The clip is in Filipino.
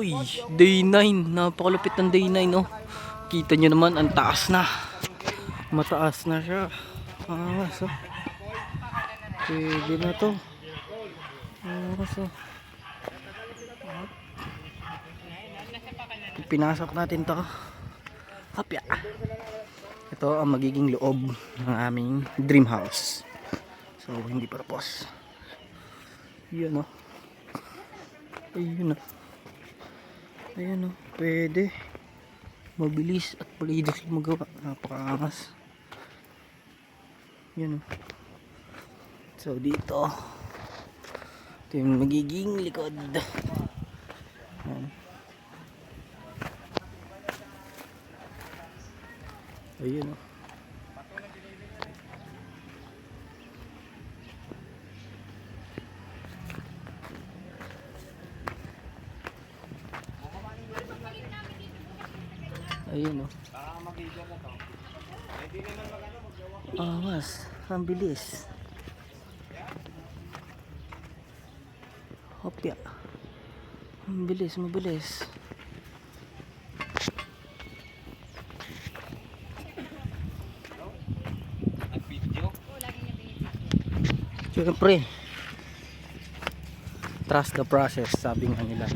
Uy, day 9. Napakalupit ng day 9, oh. Kita nyo naman, ang taas na. Mataas na siya. So. Pwede na to. So. Pinasok natin to. Hapya. Ito ang magiging loob ng aming dream house. So, hindi pa tapos. Yan, oh. Ayun, oh. Ayan, oh. Pwede. Mabilis at palidos magawa. Napakaangas. Yan, oh. So, dito. Ito yung magiging likod. Ayan. Ayun, oh. Ayun, oh. Awas, ang bilis. Hopya. Ang bilis, mabilis. Siyempre, trust the process, sabi nga nila.